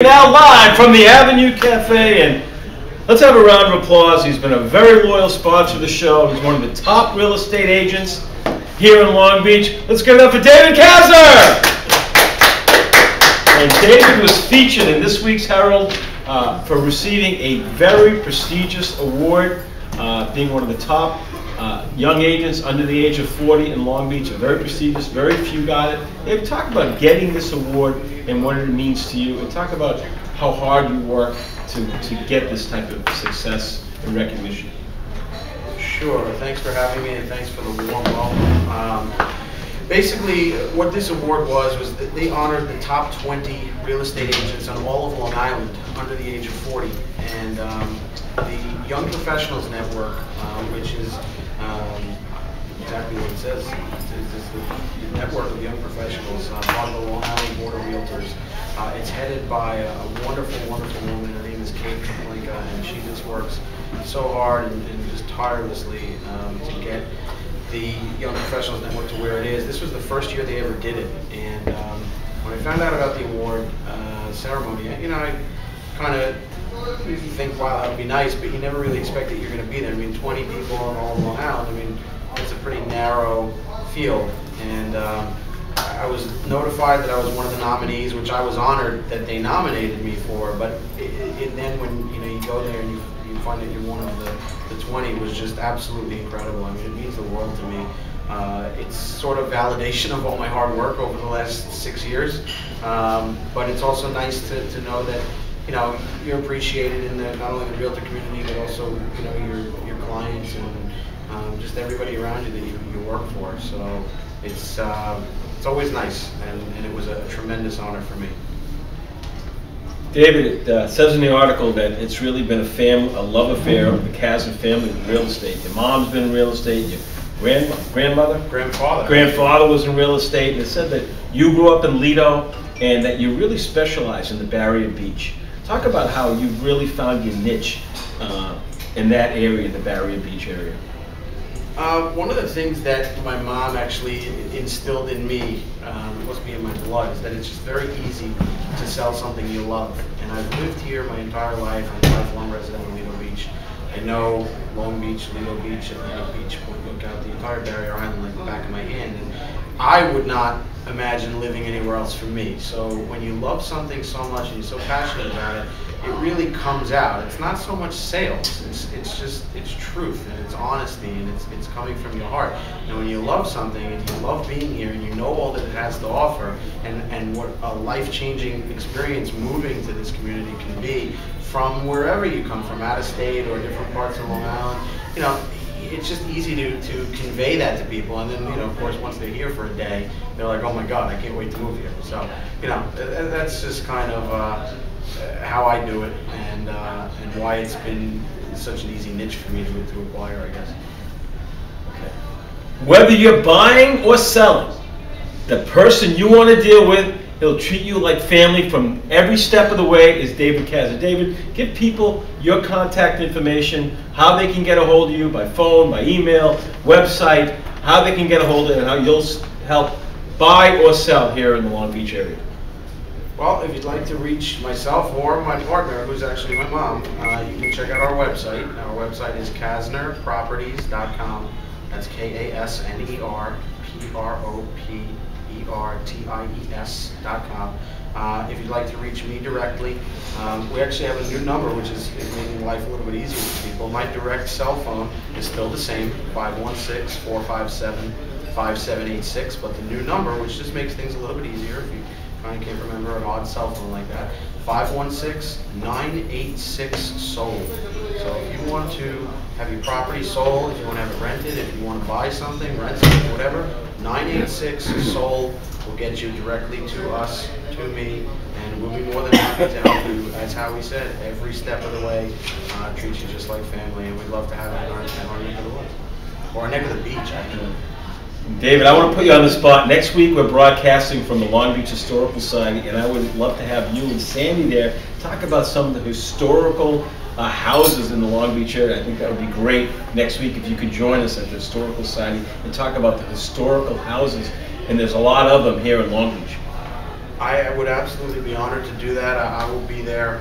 Now live from the Avenue Cafe, and let's have a round of applause. He's been a very loyal sponsor of the show. He's one of the top real estate agents here in Long Beach. Let's give it up for David Kasner. And David was featured in this week's Herald for receiving a very prestigious award, being one of the top young agents under the age of 40 in Long Beach. Very prestigious, very few got it. David, talk about getting this award and what it means to you, and talk about how hard you work to get this type of success and recognition. Sure, thanks for having me and thanks for the warm welcome. Basically, what this award was that they honored the top 20 real estate agents on all of Long Island under the age of 40. And the Young Professionals Network, which is exactly what it says, it's the network of young professionals, part of the Long Island Board of Realtors. It's headed by a wonderful, wonderful woman. Her name is Kate Kaplinka, and she just works so hard and just tirelessly to get the Young Professionals Network to where it is. This was the first year they ever did it, and when I found out about the award ceremony, I kind of think, wow, that would be nice, but you never really expect that you're going to be there. I mean, 20 people on all of Long Island, I mean, it's a pretty narrow field, and I was notified that I was one of the nominees, which I was honored that they nominated me for, but then when you go there and you find that you're one of the 20 was just absolutely incredible. I mean, it means the world to me. It's sort of validation of all my hard work over the last 6 years, but it's also nice to know that you're appreciated in not only the realtor community, but also your clients and just everybody around you that you work for. So it's always nice, and it was a tremendous honor for me. David, it says in the article that it's really been a love affair of the Kasner family with real estate. Your mom's been in real estate, your grandfather was in real estate, and it said that you grew up in Lido and that you really specialize in the Barrier Beach. Talk about how you really found your niche in that area, the Barrier Beach area. One of the things that my mom actually instilled in me, it must be in my blood, is that it's just very easy to sell something you love. And I've lived here my entire life. I'm a lifelong resident of Lido Beach. I know Long Beach, Lido Beach, Atlantic Beach, Point Lookout, the entire Barrier Island like the back of my hand. And I would not imagine living anywhere else for me. So when you love something so much and you're so passionate about it, it really comes out. It's not so much sales, it's truth and it's honesty, and it's coming from your heart. And when you love something and you love being here and you know all that it has to offer, and what a life-changing experience moving to this community can be from wherever you come from, out of state or different parts of Long Island, it's just easy to convey that to people. And then, of course, once they're here for a day, they're like, oh my God, I can't wait to move here. So, that's just kind of how I do it, and why it's been such an easy niche for me to acquire, I guess. Okay. Whether you're buying or selling, the person you want to deal with, he'll treat you like family from every step of the way, is David Kasner. David, give people your contact information, how they can get a hold of you by phone, by email, website, how they can get a hold of it, and how you'll help buy or sell here in the Long Beach area. Well, if you'd like to reach myself or my partner, who's actually my mom, you can check out our website. Our website is kasnerproperties.com. That's KASNERPROPERTIES.com. If you'd like to reach me directly, we actually have a new number, which is making life a little bit easier for people. My direct cell phone is still the same, 516-457-5786, but the new number, which just makes things a little bit easier if you kind of can't remember an odd cell phone like that, 516-986-SOLD. So if you want to have your property sold, if you want to have it rented, if you want to buy something, rent something, whatever, 986-SOLD will get you directly to us, to me, and we'll be more than happy to help you, as Howie said, every step of the way, treat you just like family, and we'd love to have it in our neck of the woods, or our neck of the beach, actually. David, I want to put you on the spot. Next week we're broadcasting from the Long Beach Historical Society, and I would love to have you and Sandy there talk about some of the historical houses in the Long Beach area. I think that would be great next week if you could join us at the Historical Society and talk about the historical houses, and there's a lot of them here in Long Beach. I would absolutely be honored to do that. I will be there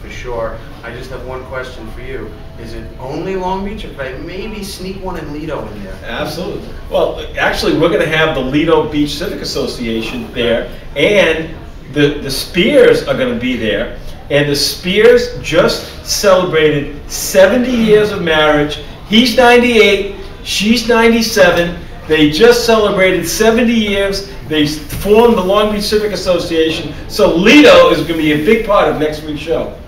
for sure. I just have one question for you. Is it only Long Beach, or could I maybe sneak one in Lido in there? Absolutely. Well, actually, we're going to have the Lido Beach Civic Association there, and the Spears are going to be there. And the Spears just celebrated 70 years of marriage. He's 98, she's 97. They just celebrated 70 years. They formed the Long Beach Civic Association. So Lido is going to be a big part of next week's show.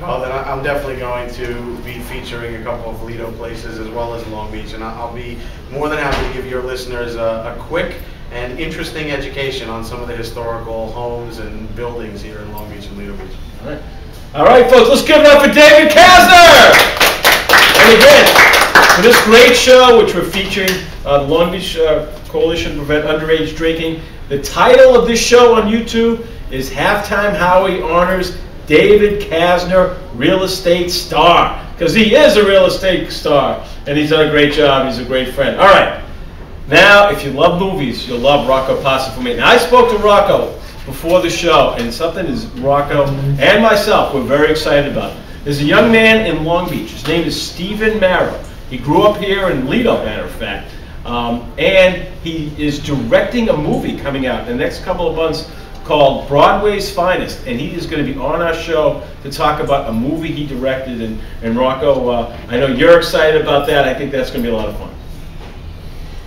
Well, then I'm definitely going to be featuring a couple of Lido places as well as Long Beach, and I'll be more than happy to give your listeners a quick and interesting education on some of the historical homes and buildings here in Long Beach and Lido Beach. All right, folks, let's give it up for David Kasner! And again, for this great show, which we're featuring the Long Beach Coalition to Prevent Underage Drinking, the title of this show on YouTube is Halftime Howie Honors David Kasner, Real Estate Star. Because he is a real estate star, and he's done a great job. He's a great friend. All right, now, if you love movies, you'll love Rocco Passa for me. Now, I spoke to Rocco before the show, and something is Rocco and myself we're very excited about. There's a young man in Long Beach. His name is Stephen Marrow. He grew up here in Lido, matter of fact, and he is directing a movie coming out in the next couple of months called Broadway's Finest, and he is going to be on our show to talk about a movie he directed. And Rocco, I know you're excited about that. I think that's going to be a lot of fun.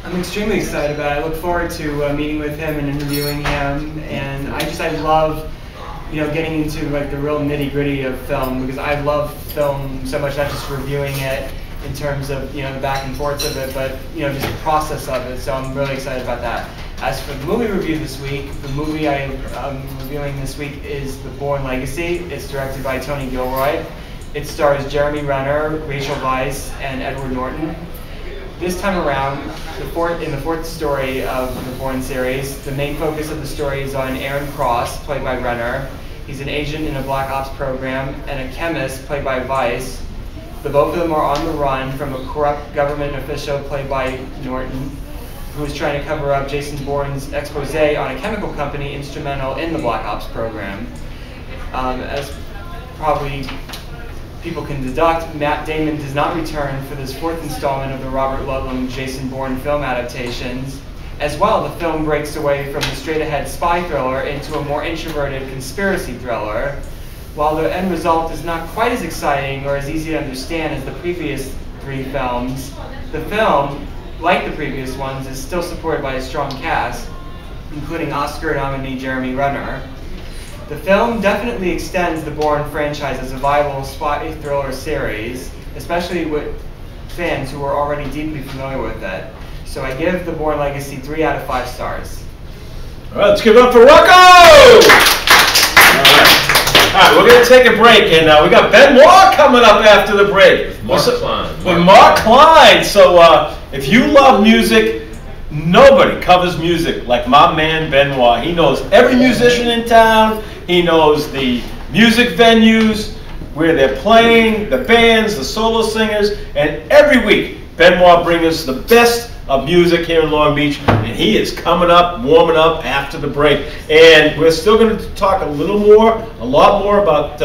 I'm extremely excited about it. I look forward to meeting with him and interviewing him, and I love, getting into like the real nitty-gritty of film, because I love film so much, not just reviewing it in terms of the back and forth of it, but just the process of it. So I'm really excited about that. As for the movie review this week, the movie I'm reviewing this week is The Bourne Legacy. It's directed by Tony Gilroy. It stars Jeremy Renner, Rachel Weisz, and Edward Norton. This time around, in the fourth story of the Bourne series, the main focus of the story is on Aaron Cross, played by Renner. He's an agent in a black ops program, and a chemist, played by Weisz. The both of them are on the run from a corrupt government official, played by Norton, who is trying to cover up Jason Bourne's expose on a chemical company instrumental in the black ops program. As probably people can deduct, Matt Damon does not return for this fourth installment of the Robert Ludlum Jason Bourne film adaptations. As well, the film breaks away from the straight-ahead spy thriller into a more introverted conspiracy thriller. While the end result is not quite as exciting or as easy to understand as the previous three films, the film, like the previous ones, is still supported by a strong cast, including Oscar nominee Jeremy Renner. The film definitely extends the Bourne franchise as a viable spy thriller series, especially with fans who are already deeply familiar with it. So I give The Bourne Legacy 3 out of 5 stars. All right, let's give it up for Rocco! All right, we're going to take a break, and we got Benoit coming up after the break. With Mark Klein. So if you love music, nobody covers music like my man Benoit. He knows every musician in town. He knows the music venues, where they're playing, the bands, the solo singers, and every week Benoit brings us the best of music here in Long Beach, and he is coming up, warming up after the break. And we're still going to talk a lot more about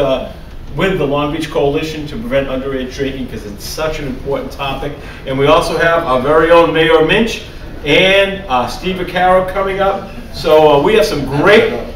with the Long Beach Coalition to Prevent Underage Drinking, because it's such an important topic. And we also have our very own Mayor Minch and Steve Vaccaro coming up. So we have some great...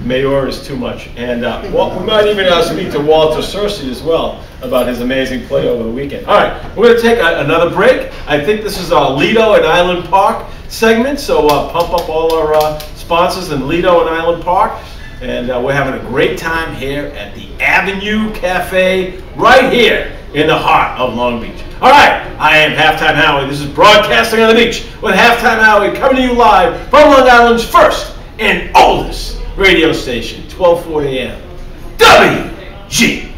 Mayor is too much. And we might even speak to Walter Searcy as well about his amazing play over the weekend. All right, we're going to take another break. I think this is our Lido and Island Park segment, so pump up all our sponsors in Lido and Island Park. And we're having a great time here at the Avenue Cafe right here in the heart of Long Beach. All right, I am Halftime Howie. This is Broadcasting on the Beach with Halftime Howie, coming to you live from Long Island's first and oldest radio station, 1240 AM, WG.